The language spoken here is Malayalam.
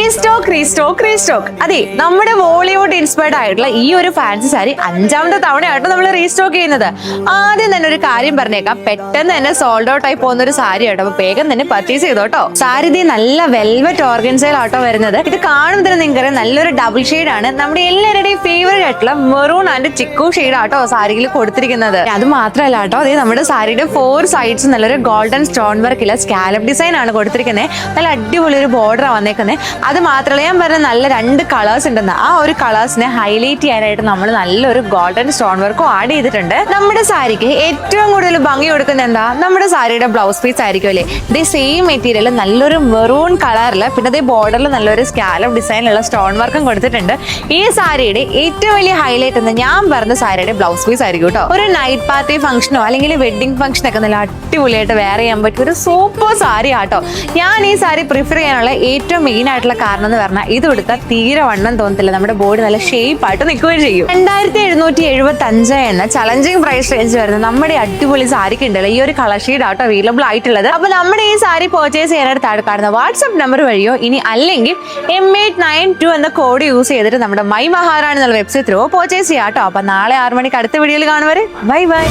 റീസ്റ്റോക്ക്. അതെ, നമ്മുടെ ബോളിവുഡ് ഇൻസ്പയർഡ് ആയിട്ടുള്ള ഈ ഒരു ഫാൻസി സാരി 5ാമത്തെ തവണയായിട്ട് നമ്മൾ റീസ്റ്റോക്ക് ചെയ്യുന്നത്. ആദ്യം തന്നെ ഒരു കാര്യം പറഞ്ഞേക്കാം, പെട്ടെന്ന് തന്നെ സോൾഡ് ഔട്ട് ആയി പോകുന്ന ഒരു സാരി ആട്ടോ. അപ്പൊ വേഗം തന്നെ പർച്ചേസ് ചെയ്തോട്ടോ. സാരി ഇത് നല്ല വെൽവെറ്റ് ഓർഗൻസയിലാട്ടോ വരുന്നത്. ഇത് കാണുമ്പോൾ തന്നെ നിങ്ങൾക്ക് നല്ലൊരു ഡബിൾ ഷെയ്ഡ് ആണ്. നമ്മുടെ എല്ലാവരുടെയും ഫേവറേറ്റ് ആയിട്ടുള്ള മെറൂൺ ആൻഡ് ചിക്കു ഷെയ്ഡ് ആട്ടോ സാരിയിൽ കൊടുത്തിരിക്കുന്നത്. അത് മാത്രമല്ല കേട്ടോ, അതേ നമ്മുടെ സാരിയുടെ 4 സൈഡ്സ് നല്ലൊരു ഗോൾഡൻ സ്റ്റോൺ വർക്കില്ല സ്കാലപ്പ് ഡിസൈൻ ആണ് കൊടുത്തിരിക്കുന്നത്. നല്ല അടിപൊളി ഒരു ബോർഡർ വന്നേക്കുന്നത്. അത് മാത്രമല്ല ഞാൻ പറഞ്ഞ നല്ല 2 കളേഴ്സ് ഉണ്ടെന്ന്. ആ ഒരു കളേഴ്സിനെ ഹൈലൈറ്റ് ചെയ്യാനായിട്ട് നമ്മൾ നല്ലൊരു ഗോൾഡൻ സ്റ്റോൺ വർക്കും ആഡ് ചെയ്തിട്ടുണ്ട്. നമ്മുടെ സാരിക്ക് ഏറ്റവും കൂടുതൽ ഭംഗി കൊടുക്കുന്നത് എന്താ, നമ്മുടെ സാരിയുടെ ബ്ലൗസ് പീസ് ആയിരിക്കും അല്ലേ. ഇതേ സെയിം മെറ്റീരിയൽ നല്ലൊരു മെറൂൺ കളറിൽ പിന്നെ അതേ ബോർഡറിൽ നല്ലൊരു സ്കാലപ്പ് ഡിസൈനിലുള്ള സ്റ്റോൺ വർക്കും കൊടുത്തിട്ടുണ്ട്. ഈ സാരിയുടെ ഏറ്റവും വലിയ ഹൈലൈറ്റ് എന്ന് ഞാൻ പറഞ്ഞ സാരിയുടെ ബ്ലൗസ് പീസ് ആയിരിക്കും കേട്ടോ. ഒരു നൈറ്റ് പാർട്ടി ഫംഗ്ഷനോ അല്ലെങ്കിൽ വെഡിങ് ഫംഗ്ഷനൊക്കെ നല്ല അടിപൊളിയായിട്ട് വെയർ ചെയ്യാൻ പറ്റിയ ഒരു സൂപ്പർ സാരി ആട്ടോ. ഞാൻ ഈ സാരി പ്രിഫർ ചെയ്യാനുള്ള ഏറ്റവും മെയിൻ ആയിട്ടുള്ള കാരണം എന്ന് പറഞ്ഞാൽ ഇത് എടുത്താൽ തീരെ വണ്ണം തോന്നത്തില്ല, നമ്മുടെ ബോഡി നല്ല ഷേപ്പ് ആയിട്ട് നിൽക്കുകയും ചെയ്യും. 2775 എന്ന ചലഞ്ചിങ് പ്രൈസ് റേഞ്ച് വരുന്ന നമ്മുടെ അടിപൊളി സാരിക്ക് ഉണ്ടല്ലോ ഈ ഒരു കളർ ഷെയ്ഡ് ആട്ടോ അവൈലബിൾ ആയിട്ടുള്ളത്. അപ്പൊ നമ്മുടെ ഈ സാരി പർച്ചേസ് ചെയ്യാനായിട്ട് താഴെ കാണുന്ന വാട്സ്ആപ്പ് നമ്പർ വഴിയോ ഇനി അല്ലെങ്കിൽ M892 എന്ന കോഡ് യൂസ് ചെയ്തിട്ട് നമ്മുടെ മൈ മഹാറാണി എന്നുള്ള വെബ്സൈറ്റ് ത്രൂ പർച്ചേസ് ചെയ്യാം കേട്ടോ. അപ്പൊ നാളെ 6 മണിക്ക് അടുത്ത വീഡിയോയിൽ കാണുവരെ ബൈ ബൈ.